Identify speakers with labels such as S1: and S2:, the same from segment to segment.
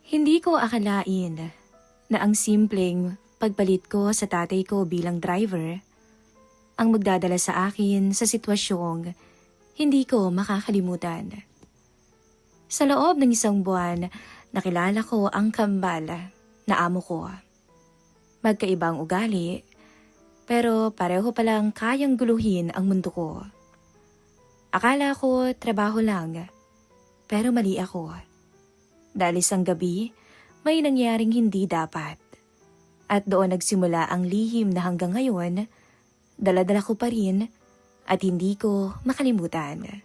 S1: Hindi ko akalain na ang simpleng pagpalit ko sa tatay ko bilang driver ang magdadala sa akin sa sitwasyong hindi ko makakalimutan. Sa loob ng isang buwan, nakilala ko ang kambal na amo ko. Magkaibang ugali, pero pareho palang kayang guluhin ang mundo ko. Akala ko trabaho lang, pero mali ako. Dahil isang gabi, may nangyaring hindi dapat. At doon nagsimula ang lihim na hanggang ngayon, dala-dala ko pa rin at hindi ko makalimutan.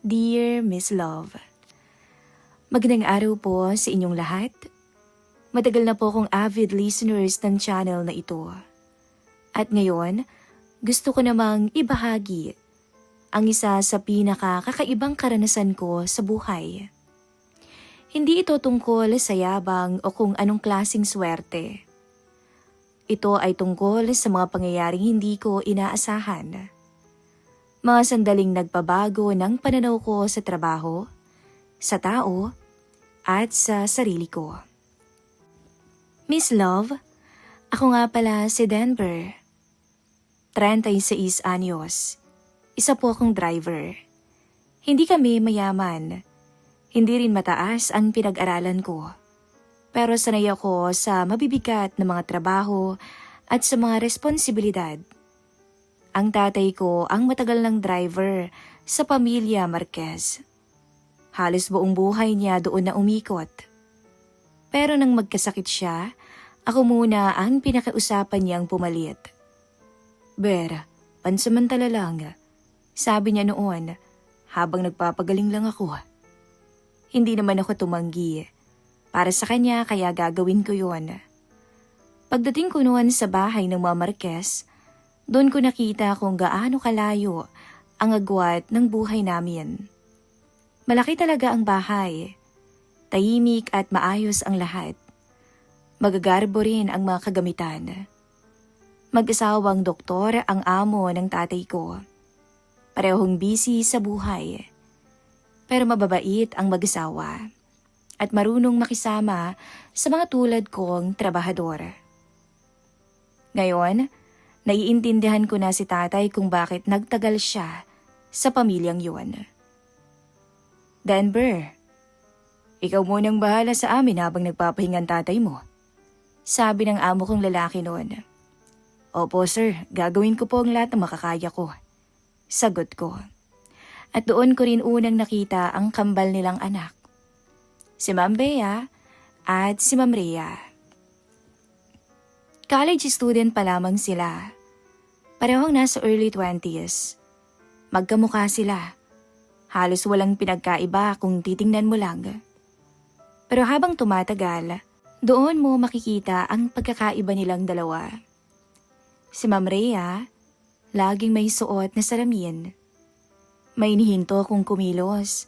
S1: Dear Miss Love, magandang araw po sa inyong lahat. Matagal na po akong avid listeners ng channel na ito. At ngayon, gusto ko namang ibahagi ang isa sa pinakakakaibang karanasan ko sa buhay. Hindi ito tungkol sa yabang o kung anong klaseng swerte. Ito ay tungkol sa mga pangyayaring hindi ko inaasahan. Mga sandaling nagpabago ng pananaw ko sa trabaho, sa tao, at sa sarili ko. Miss Love, ako nga pala si Denver. 36 anyos. Isa po akong driver. Hindi kami mayaman. Hindi rin mataas ang pinag-aralan ko. Pero sanay ako sa mabibigat na mga trabaho at sa mga responsibilidad. Ang tatay ko ang matagal ng driver sa pamilya Marquez. Halos buong buhay niya doon na umikot. Pero nang magkasakit siya, ako muna ang pinakausapan niyang pumalit. Ber, pansamantala lang, sabi niya noon habang nagpapagaling lang ako. Hindi naman ako tumanggi. Para sa kanya kaya gagawin ko yon. Pagdating ko noon sa bahay ng mga Marquez, doon ko nakita kung gaano kalayo ang agwat ng buhay namin. Malaki talaga ang bahay. Tahimik at maayos ang lahat. Magagarbo rin ang mga kagamitan. Mag-asawang doktor ang amo ng tatay ko. Parehong busy sa buhay. Pero mababait ang mag-asawa at marunong makisama sa mga tulad kong trabahador. Ngayon, naiintindihan ko na si tatay kung bakit nagtagal siya sa pamilyang yun. Denver, ikaw munang bahala sa amin habang nagpapahingan tatay mo. Sabi ng amo kong lalaki noon. Opo sir, gagawin ko po ang lahat ng makakaya ko. Sagot ko. At doon ko rin unang nakita ang kambal nilang anak. Si Ma'am Bea at si Ma'am Rhea. College student pa lamang sila. Parehong nasa early 20s. Magkamukha sila. Halos walang pinagkaiba kung titingnan mo lang. Pero habang tumatagal, doon mo makikita ang pagkakaiba nilang dalawa. Si Ma'am Rhea, laging may suot na salamin. May inihinto kung kumilos.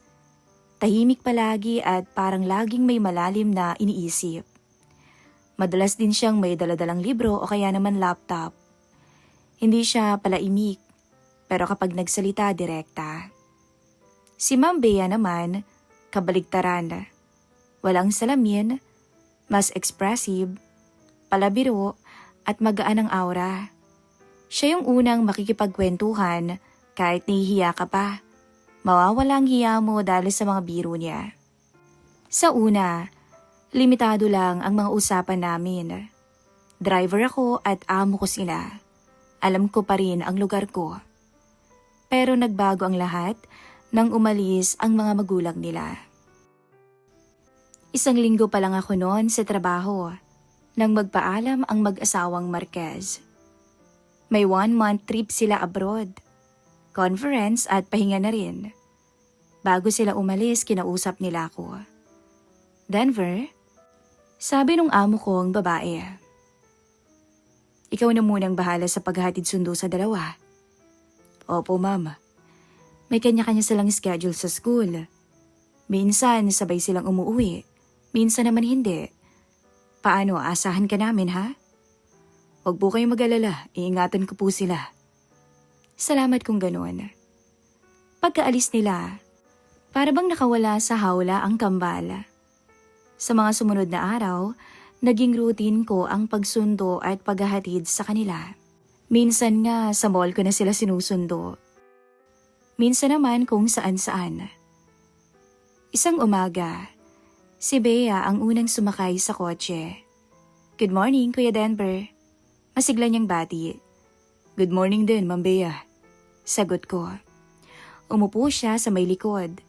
S1: Tahimik palagi at parang laging may malalim na iniisip. Madalas din siyang may daladalang libro o kaya naman laptop. Hindi siya palaimik, pero kapag nagsalita direkta. Si Ma'am Bea naman, kabaligtaran. Walang salamin, mas expressive, palabiro at magaan ang aura. Siya yung unang makikipagkwentuhan kahit nahihiya ka pa. Mawawala ang hiya mo dahil sa mga biro niya. Sa una, limitado lang ang mga usapan namin. Driver ako at amo ko sila. Alam ko pa rin ang lugar ko. Pero nagbago ang lahat nang umalis ang mga magulang nila. Isang linggo pa lang ako noon sa trabaho nang magpaalam ang mag-asawang Marquez. May 1-month trip sila abroad. Conference at pahinga na rin. Bago sila umalis, kinausap nila ako. Denver, sabi nung amo kong babae. Ikaw na munang bahala sa paghahatid sundo sa dalawa. Opo, ma'am. May kanya-kanya silang schedule sa school. Minsan, sabay silang umuwi. Minsan naman hindi. Paano, asahan ka namin, ha? Huwag po kayong mag-alala, iingatan ko po sila. Salamat kung ganoon. Pagkaalis nila, para bang nakawala sa hawla ang kambal. Sa mga sumunod na araw, naging routine ko ang pagsundo at paghahatid sa kanila. Minsan nga sa mall ko na sila sinusundo. Minsan naman kung saan-saan. Isang umaga, si Bea ang unang sumakay sa kotse. "Good morning, Kuya Denver." Masigla niyang bati. "Good morning din, Ma'am Bea." Sagot ko. Umupo siya sa may likod.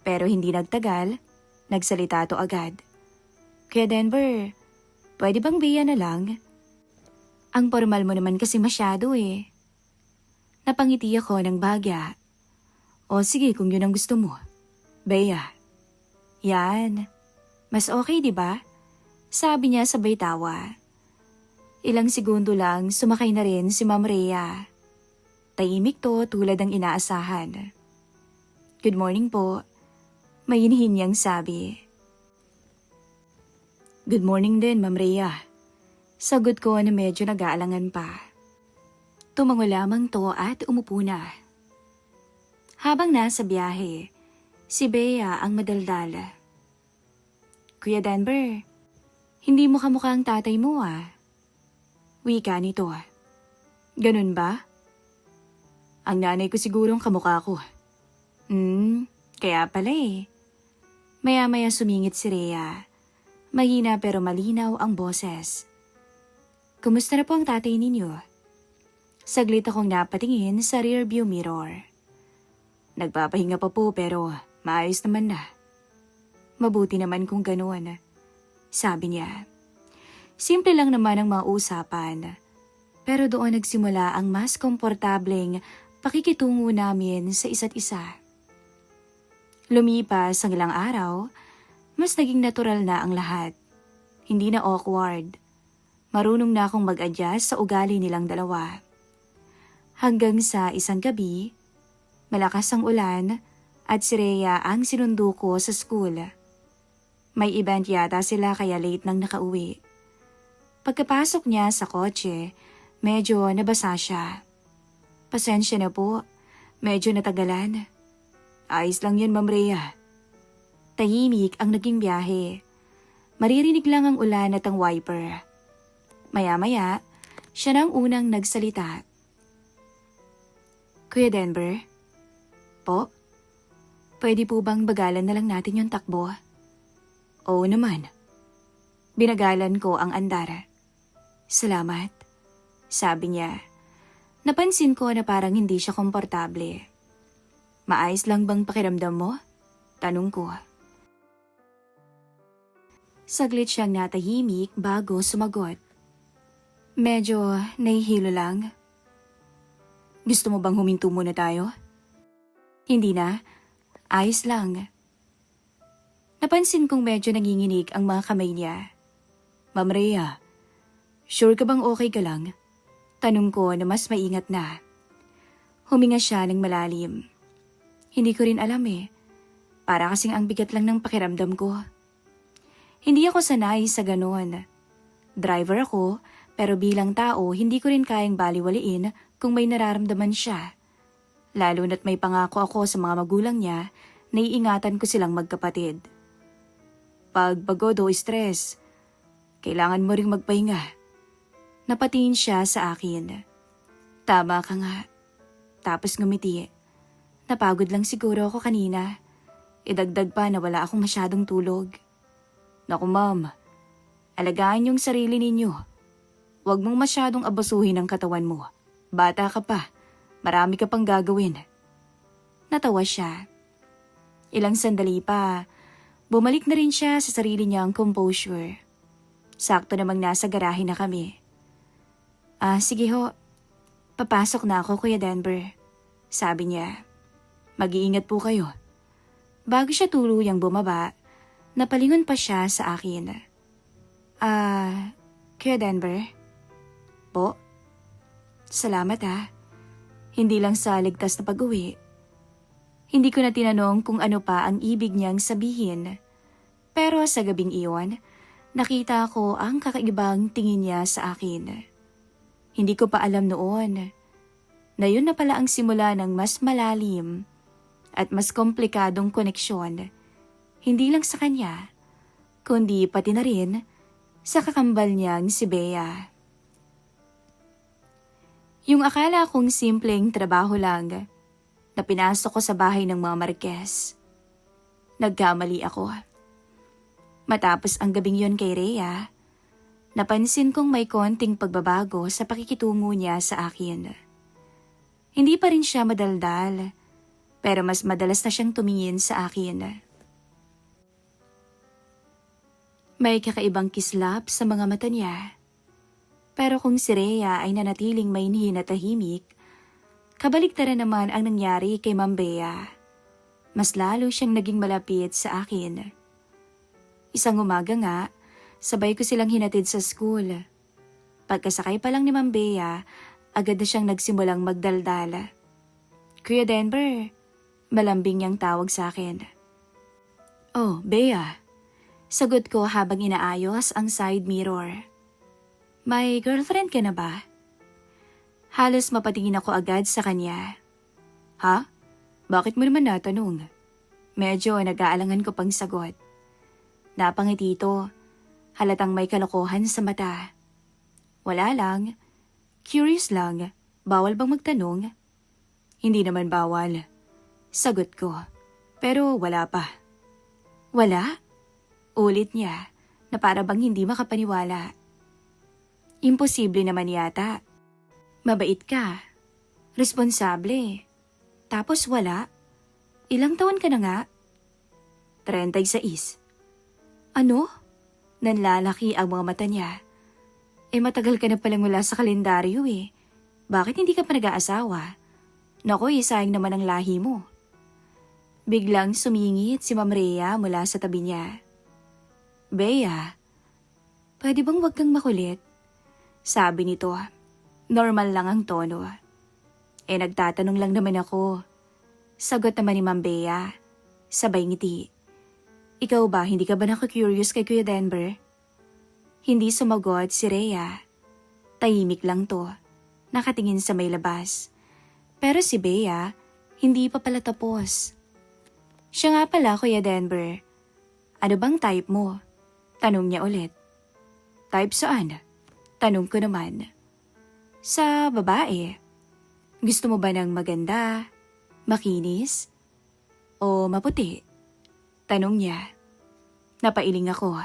S1: Pero hindi nagtagal, nagsalita to agad. "Kuya Denver, pwede bang Bea na lang? Ang formal mo naman kasi masyado eh." Napangiti ako ng bagya. "O sige kung yun ang gusto mo. Bea." "Yan. Mas okay, di ba?" Sabi niya sabay tawa. Ilang segundo lang sumakay na rin si Ma'am Rhea. Tahimik to tulad ng inaasahan. "Good morning po." May hinihinyang sabi. "Good morning din, Ma'am Rhea." Sagot ko na medyo nag-aalangan pa. Tumango lamang to at umupo na. Habang nasa biyahe, si Bea ang madaldal. "Kuya Denver, hindi mo kamukha ang tatay mo ah." Wika nito. "Ganun ba? Ang nanay ko sigurong kamukha ko." Kaya pala eh." Maya-maya sumingit si Rhea. Mahina pero malinaw ang boses. "Kumusta na po ang tatay ninyo?" Saglit akong napatingin sa rearview mirror. "Nagpapahinga pa po pero maayos naman na." "Mabuti naman kung ganoon," sabi niya. Simple lang naman ang mga usapan. Pero doon nagsimula ang mas komportableng pakikitungo namin sa isa't isa. Lumipas ang ilang araw, mas naging natural na ang lahat. Hindi na awkward. Marunong na akong mag-adjust sa ugali nilang dalawa. Hanggang sa isang gabi, malakas ang ulan at si Rhea ang sinundo ko sa school. May event yata sila kaya late nang nakauwi. Pagkapasok niya sa kotse, medyo nabasa siya. "Pasensya na po, medyo natagalan." "Ayos lang yan, Ma'am Rhea." Tahimik ang naging biyahe. Maririnig lang ang ulan at ang wiper. Maya-maya, siya nang unang nagsalita. "Kuya Denver?" "Po? Pwede po bang bagalan na lang natin yung takbo?" "Oo naman." Binagalan ko ang andar. "Salamat," sabi niya. Napansin ko na parang hindi siya komportable. "Maayos lang bang pakiramdam mo?" tanong ko. Saglit siyang natahimik bago sumagot. "Medyo nahihilo lang." "Gusto mo bang huminto muna tayo?" "Hindi na. Ayos lang." Napansin kong medyo nanginginig ang mga kamay niya. "Ma'am Rhea, sure ka bang okay ka lang?" tanong ko na mas maingat na. Huminga siya ng malalim. "Hindi ko rin alam eh. Para kasing ang bigat lang ng pakiramdam ko." Hindi ako sanay sa ganon. Driver ako, pero bilang tao hindi ko rin kayang baliwaliin kung may nararamdaman siya. Lalo na't may pangako ako sa mga magulang niya na iingatan ko silang magkapatid. "Pag pagod o stress, kailangan mo ring magpahinga." Napatingin siya sa akin. "Tama ka nga." Tapos ngumiti. "Napagod lang siguro ako kanina. Idagdag pa na wala akong masyadong tulog." "Naku ma'am, alagaan yung sarili ninyo. Huwag mong masyadong abasuhin ang katawan mo. Bata ka pa, marami ka pang gagawin." Natawa siya. Ilang sandali pa, bumalik na rin siya sa sarili niyang composure. Sakto namang nasa garahe na kami. Sige ho, papasok na ako Kuya Denver," sabi niya. "Mag-iingat po kayo." Bago siya tuluyang bumaba, napalingon pa siya sa akin. Kuya Denver?" "Po?" "Salamat ha. Hindi lang sa ligtas na pag-uwi." Hindi ko na tinanong kung ano pa ang ibig niyang sabihin. Pero sa gabing iyon, nakita ko ang kakaibang tingin niya sa akin. Hindi ko pa alam noon na yun na pala ang simula ng mas malalim at mas komplikadong koneksyon, hindi lang sa kanya, kundi pati na rin sa kakambal niyang si Bea. Yung akala kong simpleng trabaho lang na pinasok ko sa bahay ng mga Marquez. Nagkamali ako. Matapos ang gabing yon kay Rhea, napansin kong may konting pagbabago sa pakikitungo niya sa akin. Hindi pa rin siya madaldal, pero mas madalas na siyang tumingin sa akin. May kakaibang kislap sa mga mata niya. Pero kung si Rhea ay nanatiling mainhin at tahimik, kabaligtaran naman ang nangyari kay Ma'am Bea. Mas lalo siyang naging malapit sa akin. Isang umaga nga, sabay ko silang hinatid sa school. Pagkasakay pa lang ni Ma'am Bea, agad na siyang nagsimulang magdaldala. "Kuya Denver," malambing niyang tawag sa akin. "Oh, Bea," sagot ko habang inaayos ang side mirror. "May girlfriend ka na ba?" Halos mapatingin ako agad sa kanya. "Ha? Bakit mo naman natanong?" Medyo nag-aalangan ko pang sagot. Napangiti ito, halatang may kalokohan sa mata. "Wala lang. Curious lang. Bawal bang magtanong?" "Hindi naman bawal," sagot ko. "Pero wala pa." "Wala?" Ulit niya na para bang hindi makapaniwala. Imposible naman yata. Mabait ka. Responsable. Tapos wala. Ilang taon ka na nga? 36. Ano? Nanlalaki ang mga mata niya. Matagal ka na palang wala sa kalendaryo eh. Bakit hindi ka pa nag-aasawa? Naku, sayang naman ang lahi mo. Biglang sumingit si Ma'am Rhea mula sa tabi niya. "Bea, pwede bang wag kang makulit?" Sabi nito. Normal lang ang tono. Nagtatanong lang naman ako. Sagot naman ni Ma'am Bea. Sabay ngiti. "Ikaw ba, hindi ka ba naku-curious kay Kuya Denver?" Hindi sumagot si Rhea. Tahimik lang to. Nakatingin sa may labas. Pero si Bea, hindi pa pala tapos. "Siya nga pala, Kuya Denver. Ano bang type mo?" Tanong niya ulit. "Type saan?" Tanong ko naman. "Sa babae. Gusto mo ba ng maganda, makinis, o maputi?" Tanong niya. Napailing ako.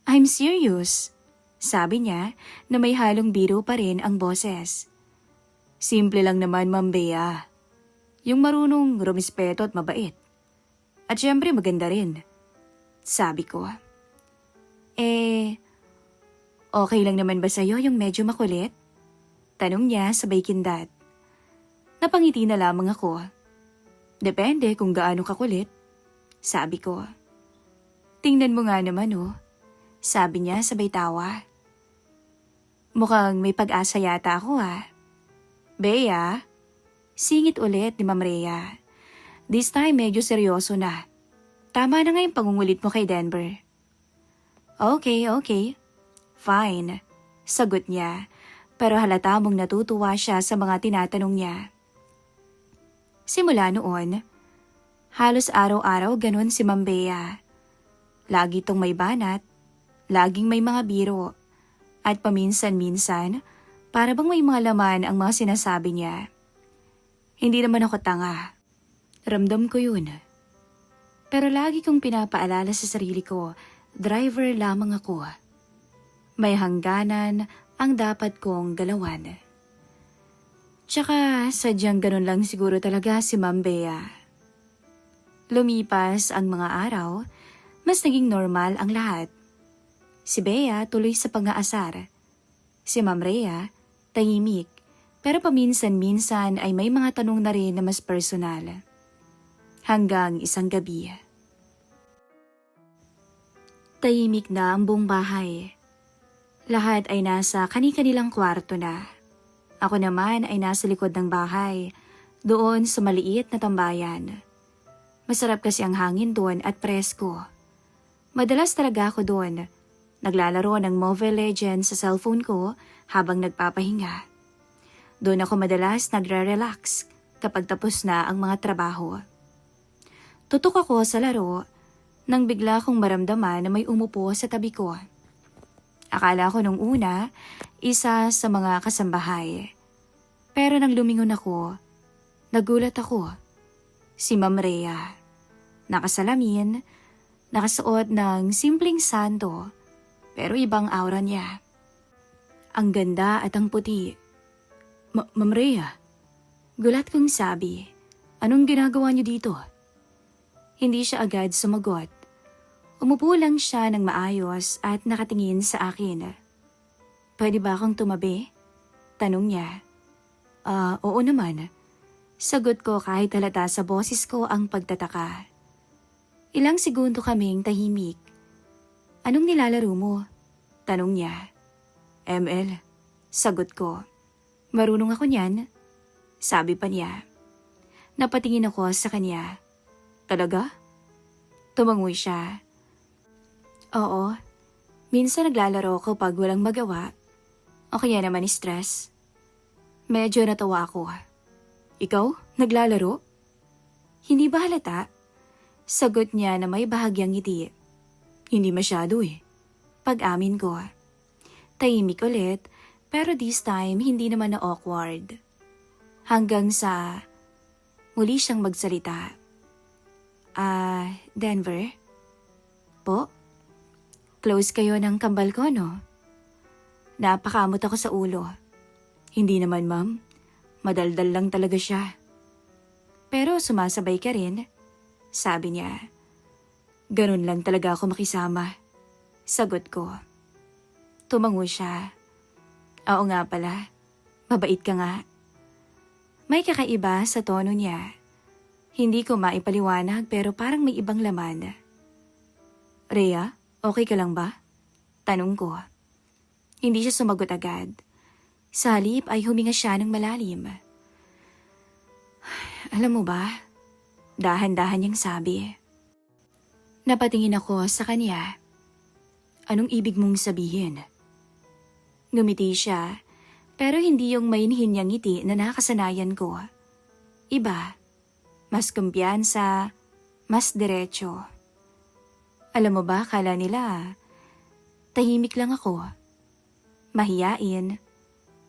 S1: "I'm serious," sabi niya na may halong biro pa rin ang boses. "Simple lang naman, Ma'am Bea. Yung marunong rumispeto at mabait. At syempre maganda rin," sabi ko. Okay lang naman ba sa'yo yung medyo makulit?" Tanong niya sabay kindat. Napangiti na lamang ako. "Depende kung gaano kakulit," sabi ko. "Tingnan mo nga naman oh," sabi niya sabay tawa. "Mukhang may pag-asa yata ako ah." "Bea," singit ulit ni Ma'am Rhea. This time medyo seryoso na. "Tama na nga yung pangungulit mo kay Denver." Okay. Fine," sagot niya, pero halata mong natutuwa siya sa mga tinatanong niya. Simula noon, halos araw-araw ganun si Ma'am Bea. Lagi tong may banat, laging may mga biro, at paminsan-minsan, para bang may mga laman ang mga sinasabi niya. Hindi naman ako tanga. Ramdam ko yun. Pero lagi kong pinapaalala sa sarili ko, driver lamang ako. May hangganan ang dapat kong galawan. Tsaka sadyang ganun lang siguro talaga si Ma'am Bea. Lumipas ang mga araw, mas naging normal ang lahat. Si Bea tuloy sa pang-aasar. Si Ma'am Rhea, tahimik, pero paminsan-minsan ay may mga tanong na rin na mas personal. Hanggang isang gabi. Tahimik na ang buong bahay. Lahat ay nasa kani-kanilang kwarto na. Ako naman ay nasa likod ng bahay, doon sa maliit na tambayan. Masarap kasi ang hangin doon at presko. Madalas talaga ako doon, naglalaro ng Mobile Legends sa cellphone ko habang nagpapahinga. Doon ako madalas nagre-relax kapag tapos na ang mga trabaho. Tutok ako sa laro, nang bigla kong maramdaman na may umupo sa tabi ko. Akala ko nung una, isa sa mga kasambahay. Pero nang lumingon ako, nagulat ako. Si Ma'am Rhea. Nakasalamin, nakasuot ng simpleng santo, pero ibang aura niya. Ang ganda at ang puti. Ma'am Rhea, gulat kong sabi, anong ginagawa niyo dito? Hindi siya agad sumagot. Umupo lang siya ng maayos at nakatingin sa akin. Pwede ba akong tumabi? Tanong niya. Oo naman. Sagot ko kahit halata sa boses ko ang pagtataka. Ilang segundo kaming tahimik. Anong nilalaro mo? Tanong niya. ML. Sagot ko. Marunong ako niyan. Sabi pa niya. Napatingin ako sa kanya. Talaga? Tumangoy siya. Oo. Minsan naglalaro ko pag walang magawa. O kaya naman stress. Medyo natawa ako. Ikaw? Naglalaro? Hindi ba halata? Sagot niya na may bahagyang ngiti. Hindi masyado eh. Pag-amin ko. Tahimik ulit, pero this time hindi naman na awkward. Hanggang sa muli siyang magsalita. Denver? Po? Close kayo ng kambal ko, no? Napakamot ako sa ulo. Hindi naman, ma'am. Madaldal lang talaga siya. Pero sumasabay ka rin, sabi niya. Ganun lang talaga ako makisama. Sagot ko. Tumango siya. Oo nga pala. Mabait ka nga. May kakaiba sa tono niya. Hindi ko maipaliwanag pero parang may ibang laman. Rhea, okay ka lang ba? Tanong ko. Hindi siya sumagot agad. Sa halip ay huminga siya ng malalim. Alam mo ba? Dahan-dahan niyang sabi. Napatingin ako sa kanya. Anong ibig mong sabihin? Ngumiti siya, pero hindi yung mainhin niyang ngiti na nakasanayan ko. Iba, mas kumpiyansa, mas diretso. Alam mo ba, kala nila, tahimik lang ako. Mahiyain,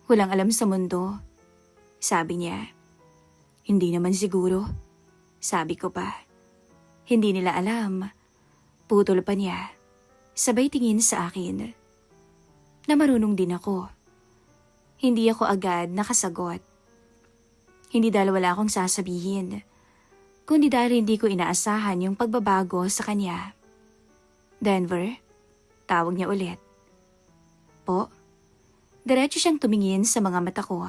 S1: walang alam sa mundo. Sabi niya. Hindi naman siguro. Sabi ko pa. Hindi nila alam. Putol pa niya. Sabay tingin sa akin. Na marunong din ako. Hindi ako agad nakasagot. Hindi dahil wala akong sasabihin, kundi dahil hindi ko inaasahan yung pagbabago sa kanya. Denver, tawag niya ulit. Po, diretso siyang tumingin sa mga mata ko.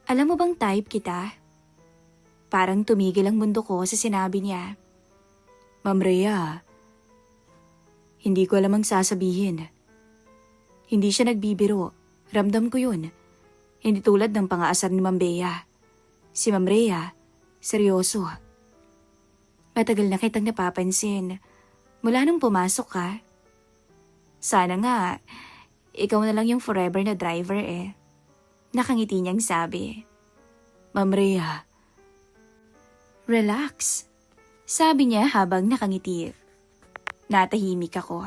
S1: Alam mo bang type kita? Parang tumigil ang mundo ko sa sinabi niya. Ma'am Rhea, hindi ko alam ang sasabihin. Hindi siya nagbibiro. Ramdam ko yun. Hindi tulad ng pang-aasar ni Ma'am Bea. Si Ma'am Rhea, seryoso. Matagal na kitang napapansin. Mula nung pumasok ka. Sana nga, ikaw na lang yung forever na driver eh. Nakangiti niyang sabi. Ma'am Rhea. Relax. Sabi niya habang nakangiti. Natahimik ako.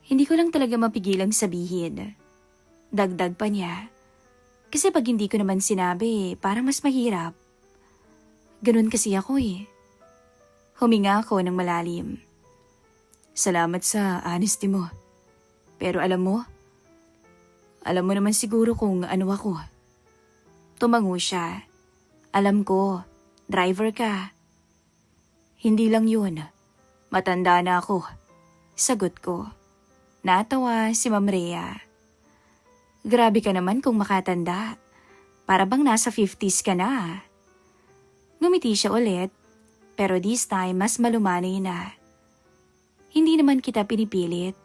S1: Hindi ko lang talaga mapigilang sabihin. Dagdag pa niya. Kasi pag hindi ko naman sinabi, parang mas mahirap. Ganun kasi ako eh. Huminga ako ng malalim. Salamat sa honesty mo. Pero alam mo naman siguro kung ano ako. Tumango siya. Alam ko, driver ka. Hindi lang yun. Matanda na ako. Sagot ko. Natawa si Ma'am Rhea. Grabe ka naman kung makatanda. Para bang nasa 50s ka na. Ngumiti siya ulit, pero this time mas malumanay na. Hindi naman kita pinipilit.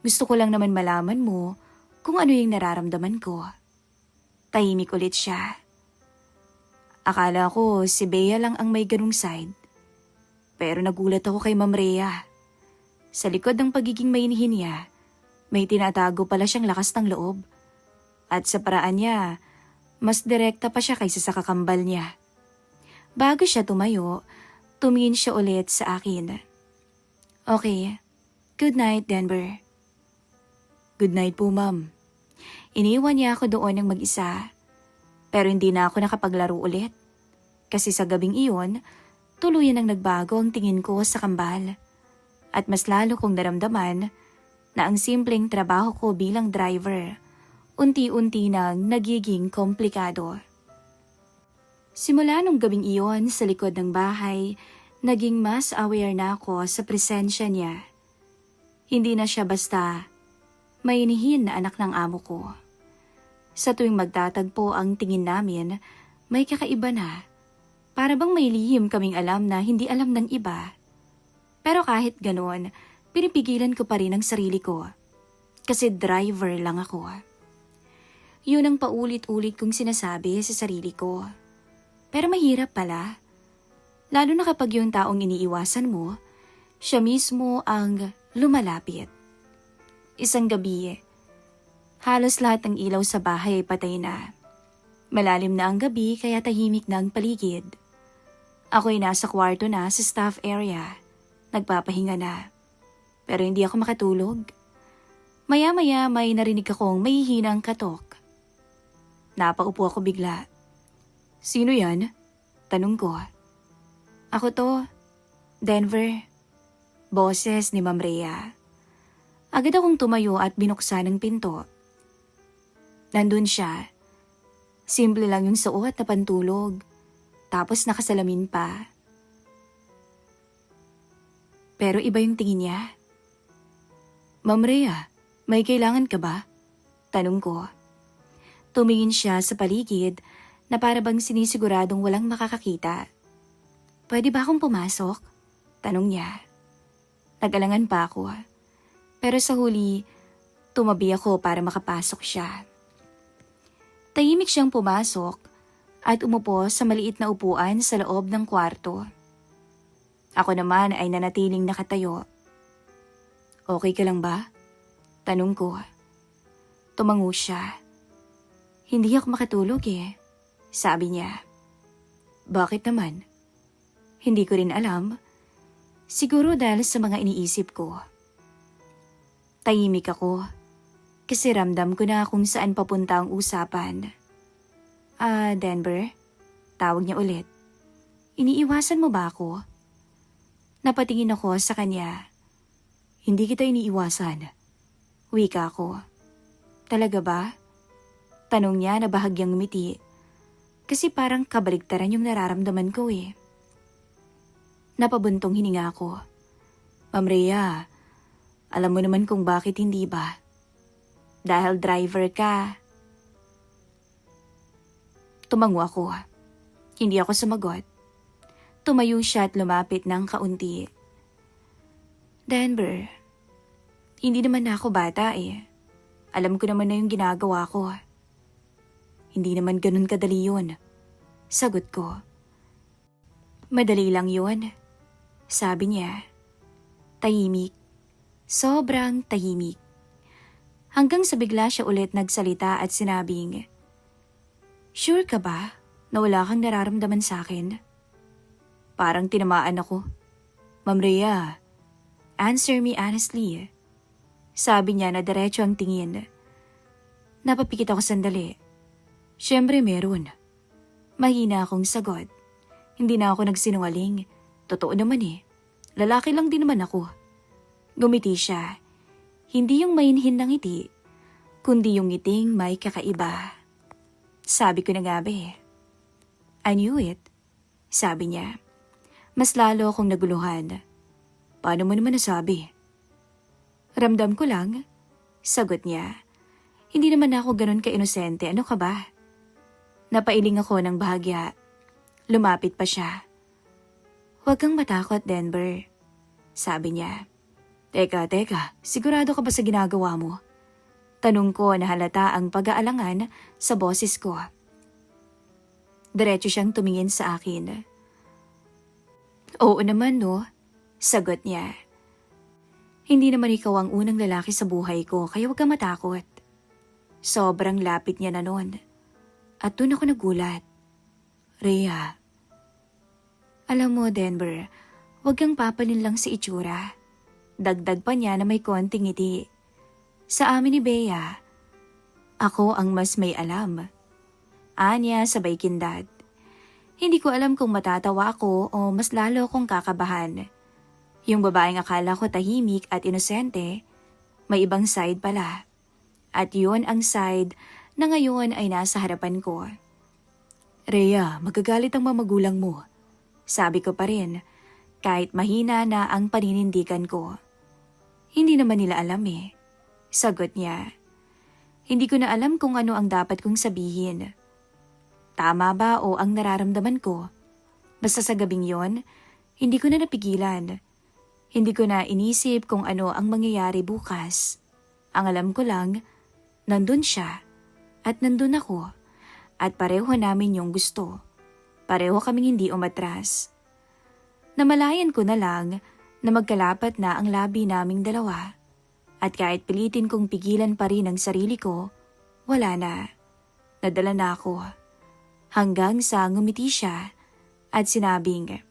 S1: Gusto ko lang naman malaman mo kung ano yung nararamdaman ko. Tahimik ulit siya. Akala ko si Bea lang ang may ganung side. Pero nagulat ako kay Ma'am Rhea. Sa likod ng pagiging mainihin niya, may tinatago pala siyang lakas ng loob. At sa paraan niya, mas direkta pa siya kaysa sa kakambal niya. Bago siya tumayo, Tumingin siya ulit sa akin. Okay. Good night, Denver.
S2: Good night po, ma'am.
S1: Iniwan niya ako doon ng mag-isa. Pero hindi na ako nakapaglaro ulit. Kasi sa gabing iyon, tuluyan ang nagbago ang tingin ko sa kambal. At mas lalo kong naramdaman na ang simpleng trabaho ko bilang driver, unti-unti nang nagiging komplikado. Simula nung gabing iyon sa likod ng bahay, naging mas aware na ako sa presensya niya. Hindi na siya basta mainihin na anak ng amo ko. Sa tuwing magtatagpo ang tingin namin, may kakaiba na. Para bang may lihim kaming alam na hindi alam ng iba. Pero kahit ganoon, pinipigilan ko pa rin ang sarili ko. Kasi driver lang ako. Yun ang paulit-ulit kong sinasabi sa sarili ko. Pero mahirap pala. Lalo na kapag yung taong iniiwasan mo, siya mismo ang lumalapit. Isang gabi, halos lahat ng ilaw sa bahay ay patay na. Malalim na ang gabi kaya tahimik na ang paligid. Ako'y nasa kwarto na sa staff area. Nagpapahinga na. Pero hindi ako makatulog. Maya-maya may narinig akong may hihinang katok. Napaupo ako bigla. Sino yan? Tanong ko. Ako to, Denver. Boses ni Ma'am Rhea. Agad akong tumayo at binuksan ang pinto. Nandun siya. Simple lang yung suot na pantulog. Tapos nakasalamin pa. Pero iba yung tingin niya. Ma'am Rhea, may kailangan ka ba? Tanong ko. Tumingin siya sa paligid na para bang sinisiguradong walang makakakita. Pwede ba akong pumasok? Tanong niya. Nag-alangan pa ako. Pero sa huli, tumabi ako para makapasok siya. Tahimik siyang pumasok at umupo sa maliit na upuan sa loob ng kwarto. Ako naman ay nanatiling nakatayo. Okay ka lang ba? Tanong ko. Tumango siya. Hindi ako makatulog sabi niya. Bakit naman? Hindi ko rin alam. Siguro dahil sa mga iniisip ko. Tahimik ako kasi ramdam ko na kung saan papunta ang usapan. Denver? Tawag niya ulit. Iniiwasan mo ba ako? Napatingin ako sa kanya. Hindi kita iniiwasan. Wika ako. Talaga ba? Tanong niya na bahagyang ngumiti. Kasi parang kabaligtaran yung nararamdaman ko Napabuntong hininga ako. Ma'am Rhea, alam mo naman kung bakit hindi ba? Dahil driver ka. Tumango ako. Hindi ako sumagot. Tumayo siya at lumapit ng kaunti. Denver, hindi naman ako bata Alam ko naman na yung ginagawa ko. Hindi naman ganun kadali yun. Sagot ko. Madali lang yun. Sabi niya. Tahimik. Sobrang tahimik. Hanggang sa bigla siya ulit nagsalita at sinabing, Sure ka ba na wala kang nararamdaman sa akin? Parang tinamaan ako. Ma'am Rhea, answer me honestly. Sabi niya na diretso ang tingin. Napapikit ako sandali. Siyempre meron. Mahina akong sagot. Hindi na ako nagsinungaling. Totoo naman Lalaki lang din naman ako. Gumiti siya. Hindi yung mainhin ng ngiti, kundi yung ngiting may kakaiba. Sabi ko na nga ba I knew it. Sabi niya. Mas lalo akong naguluhan. Paano mo naman nasabi? Ramdam ko lang. Sagot niya. Hindi naman ako ganun ka-inosente. Ano ka ba? Napailing ako ng bahagya. Lumapit pa siya. Huwag kang matakot, Denver. Sabi niya. Teka, sigurado ka ba sa ginagawa mo? Tanong ko na halata ang pag-aalangan sa boses ko. Diretso siyang tumingin sa akin. Oo naman no, sagot niya. Hindi naman ikaw ang unang lalaki sa buhay ko kaya huwag kang matakot. Sobrang lapit niya na noon. At doon ako nagulat. Rhea. Alam mo, Denver, huwag kang papanin lang sa itsura. Dagdag pa niya na may konting ngiti. Sa amin ni Bea, ako ang mas may alam. Anya sabay kindad. Hindi ko alam kung matatawa ako o mas lalo akong kakabahan. Yung babaeng akala ko tahimik at inosente, may ibang side pala. At yun ang side na ngayon ay nasa harapan ko.
S2: Rhea, magagalit ang mga magulang mo.
S1: Sabi ko pa rin, kahit mahina na ang paninindigan ko. Hindi naman nila alam eh. Sagot niya. Hindi ko na alam kung ano ang dapat kong sabihin. Tama ba o ang nararamdaman ko? Basta sa gabing yon, hindi ko na napigilan. Hindi ko na inisip kung ano ang mangyayari bukas. Ang alam ko lang, nandun siya at nandun ako at pareho namin yung gusto. Pareho kaming hindi umatras. Namalayan ko na lang na magkalapat na ang labi naming dalawa. At kahit pilitin kong pigilan pa rin ang sarili ko, wala na. Nadala na ako. Hanggang sa ngumiti siya at sinabing,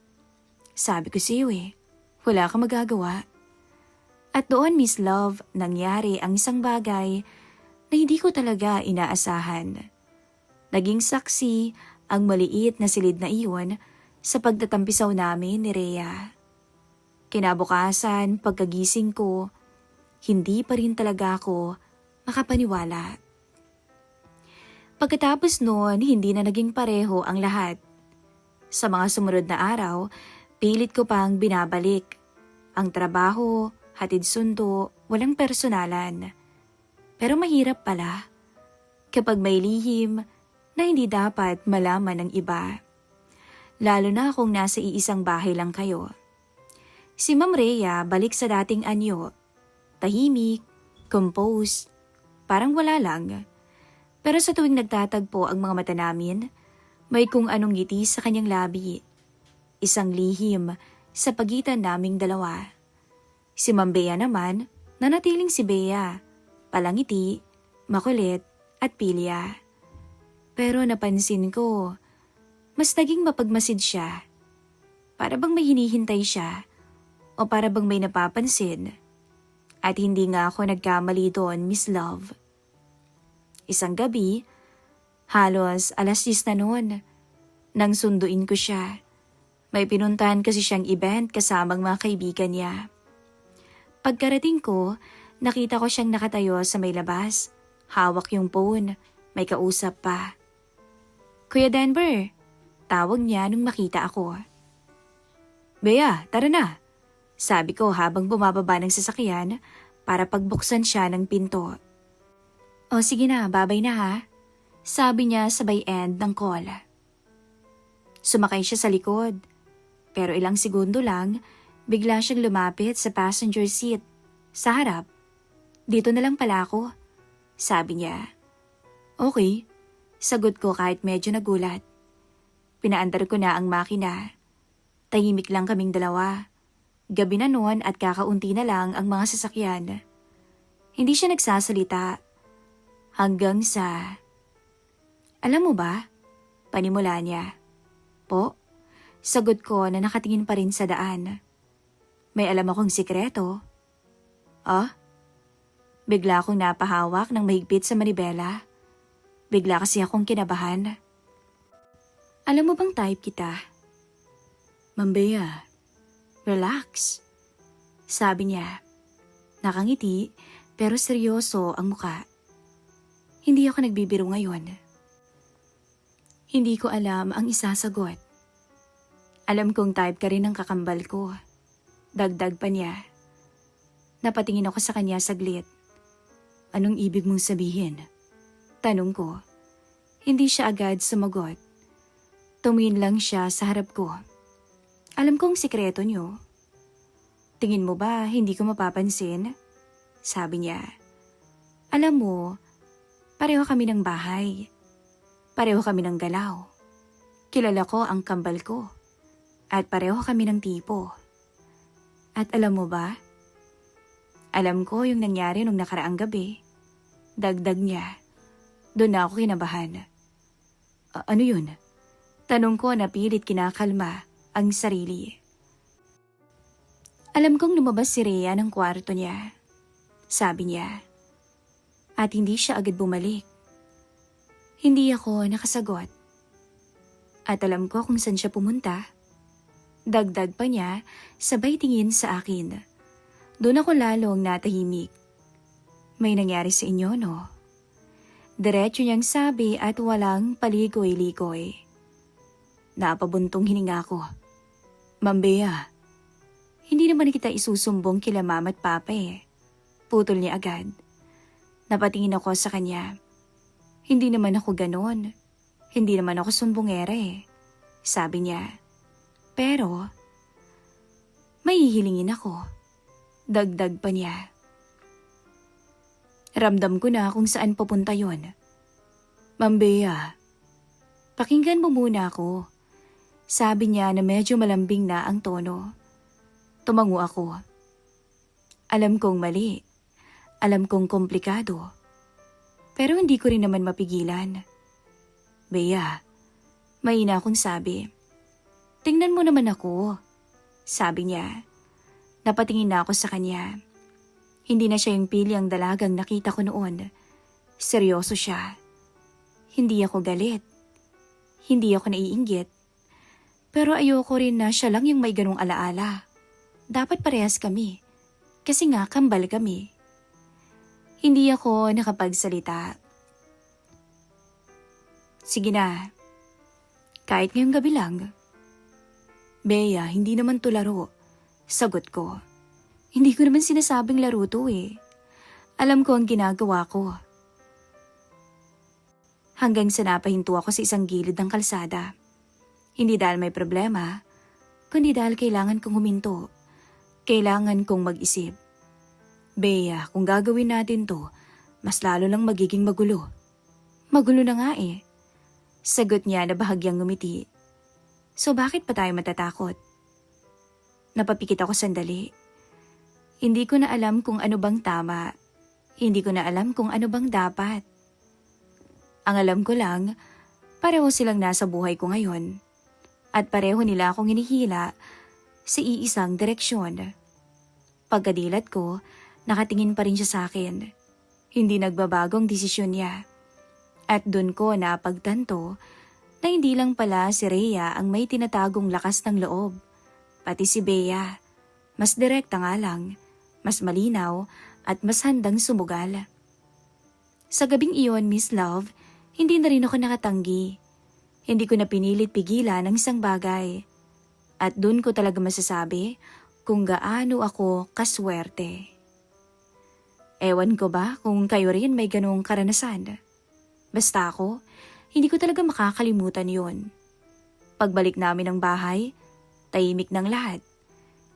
S1: sabi ko sa'yo wala kang magagawa. At doon, Miss Love, nangyari ang isang bagay na hindi ko talaga inaasahan. Naging saksi ang maliit na silid na iyon sa pagtatampisaw namin ni Rhea. Kinabukasan, pagkagising ko, hindi pa rin talaga ako makapaniwala. Pagkatapos noon, hindi na naging pareho ang lahat. Sa mga sumunod na araw, pilit ko pang binabalik. Ang trabaho, hatid sundo, walang personalan. Pero mahirap pala kapag may lihim na hindi dapat malaman ng iba. Lalo na kung nasa iisang bahay lang kayo. Si Ma'am Rhea balik sa dating anyo. Tahimik, composed, parang wala lang. Pero sa tuwing nagtatagpo ang mga mata namin, may kung anong ngiti sa kanyang labi. Isang lihim sa pagitan naming dalawa. Si Ma'am Bea naman, nanatiling si Bea, palangiti, makulit at pilya. Pero napansin ko, mas naging mapagmasid siya. Para bang may hinihintay siya o para bang may napapansin. At hindi nga ako nagkamali doon, Miss Love. Isang gabi, halos 10:00 na noon, nang sunduin ko siya. May pinuntahan kasi siyang event kasamang mga kaibigan niya. Pagkarating ko, nakita ko siyang nakatayo sa may labas. Hawak yung phone, may kausap pa. Kuya Denver, tawag niya nung makita ako. Bea, tara na. Sabi ko habang bumababa ng sasakyan para pagbuksan siya ng pinto. O sige na, babay na ha. Sabi niya sabay end ng call. Sumakay siya sa likod. Pero ilang segundo lang, bigla siyang lumapit sa passenger seat. Sa harap. Dito na lang pala ako. Sabi niya. Okay. Sagot ko kahit medyo nagulat. Pinaandar ko na ang makina. Tahimik lang kaming dalawa. Gabi na noon at kakaunti na lang ang mga sasakyan. Hindi siya nagsasalita. Hanggang sa... Alam mo ba? Panimula niya. Po? Sagot ko na nakatingin pa rin sa daan. May alam akong sikreto. Ah? Bigla akong napahawak ng mahigpit sa manibela. Bigla kasi akong kinabahan. Alam mo bang type kita?
S2: Ma'am Bea,
S1: Relax. Sabi niya. Nakangiti pero seryoso ang muka. Hindi ako nagbibiro ngayon. Hindi ko alam ang isasagot. Alam kong type ka rin ng kakambal ko. Dagdag pa niya. Napatingin ako sa kanya saglit.
S2: anong ibig mong sabihin?
S1: Tanong ko. Hindi siya agad sumagot. Tumingin lang siya sa harap ko. Alam kong sikreto niyo. Tingin mo ba hindi ko mapapansin? Sabi niya. Alam mo, pareho kami ng bahay. Pareho kami ng galaw. Kilala ko ang kambal ko. At pareho kami ng tipo. At alam mo ba? Alam ko yung nangyari nung nakaraang gabi. Dagdag niya. Doon na ako kinabahan.
S2: Ano yun?
S1: Tanong ko na pilit kinakalma ang sarili. Alam kong lumabas si Rhea ng kwarto niya. Sabi niya. At hindi siya agad bumalik. Hindi ako nakasagot. At alam ko kung saan siya pumunta. Dagdag pa niya, sabay tingin sa akin. Doon ako lalong natahimik. May nangyari sa inyo, no? Diretso niyang sabi at walang paligoy-ligoy. Napabuntong hininga ko. Ma'am Bea, hindi naman kita isusumbong kila mama at papa eh. Putol niya agad. Napatingin ako sa kanya. Hindi naman ako ganon. Hindi naman ako sumbongera eh. Sabi niya. Pero, may hihilingin ako. Dagdag pa niya. Ramdam ko na kung saan papunta yon. Ma'am Bea, pakinggan mo muna ako. Sabi niya na medyo malambing na ang tono. Tumango ako. Alam kong mali. Alam kong komplikado. Pero hindi ko rin naman mapigilan. Bea, may ina akong sabi. Tingnan mo naman ako. Sabi niya. Napatingin na ako sa kanya. Hindi na siya yung pili ang dalagang nakita ko noon. Seryoso siya. Hindi ako galit. Hindi ako naiinggit. Pero ayoko rin na siya lang yung may ganong alaala. Dapat parehas kami. Kasi nga kambal kami. Hindi ako nakapagsalita. Sige na. Kahit ngayong gabi lang. Bea, hindi naman to laro. Sagot ko. Hindi ko naman sinasabing laro to eh. Alam ko ang ginagawa ko. Hanggang sa napahinto ako sa isang gilid ng kalsada. Hindi dahil may problema, kundi dahil kailangan kong huminto. Kailangan kong mag-isip. Bea, kung gagawin natin to, mas lalo lang magiging magulo. Magulo na nga eh. Sagot niya na bahagyang ngumiti. So bakit pa tayo matatakot? Napapikit ako sandali. Hindi ko na alam kung ano bang tama. Hindi ko na alam kung ano bang dapat. Ang alam ko lang, pareho silang nasa buhay ko ngayon. At pareho nila akong hinihila sa iisang direksyon. Pagkadilat ko, nakatingin pa rin siya sa akin. Hindi nagbabago ang desisyon niya. At dun ko napagtanto na hindi lang pala si Rhea ang may tinatagong lakas ng loob. Pati si Bea, mas direkta nga lang, mas malinaw at mas handang sumugal. Sa gabing iyon, Miss Love, hindi na rin ako nakatanggi. Hindi ko na pinilit pigilan ang isang bagay. At dun ko talaga masasabi kung gaano ako kaswerte. Ewan ko ba kung kayo rin may ganong karanasan? Basta ako, hindi ko talaga makakalimutan yun. Pagbalik namin ng bahay, tahimik ng lahat.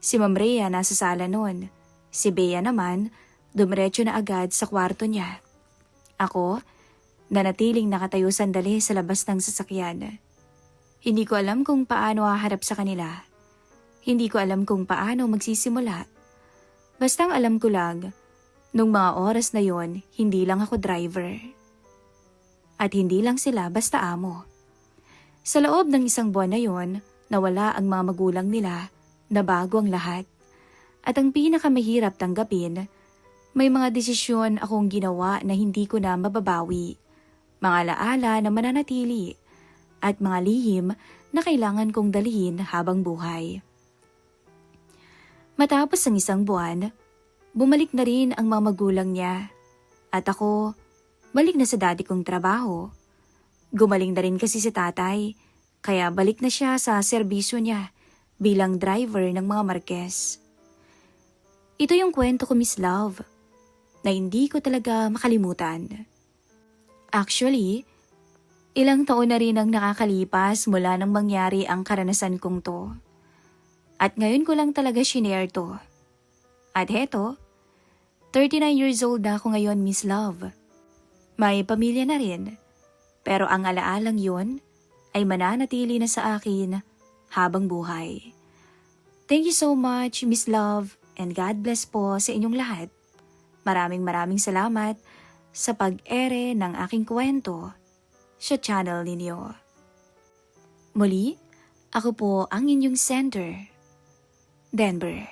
S1: Si Ma'am Rhea nasa sala noon. Si Bea naman, dumiretso na agad sa kwarto niya. Ako, nanatiling nakatayo sandali sa labas ng sasakyan. Hindi ko alam kung paano haharap sa kanila. Hindi ko alam kung paano magsisimula. Bastang alam ko lang, nung mga oras na yon, hindi lang ako driver. At hindi lang sila basta amo. Sa loob ng isang buwan na yon, nawala ang mga magulang nila, na bago ang lahat. At ang pinakamahirap tanggapin, may mga desisyon akong ginawa na hindi ko na mababawi. Mga alaala na mananatili at mga lihim na kailangan kong dalhin habang buhay. Matapos ang isang buwan, bumalik na rin ang mga magulang niya. At ako, balik na sa dati kong trabaho. Gumaling na rin kasi si tatay, kaya balik na siya sa serbisyo niya bilang driver ng mga Marquez. Ito yung kwento ko, Miss Love, na hindi ko talaga makalimutan. Actually, ilang taon na rin ang nakakalipas mula nang mangyari ang karanasan kong to. At ngayon ko lang talaga shinare to. At heto, 39 years old na ako ngayon, Miss Love. May pamilya na rin, pero ang alaalang yun ay mananatili na sa akin habang buhay. Thank you so much, Miss Love, and God bless po sa inyong lahat. Maraming salamat sa pag-ere ng aking kwento sa channel ninyo. Muli, Ako po ang inyong sender, Denver.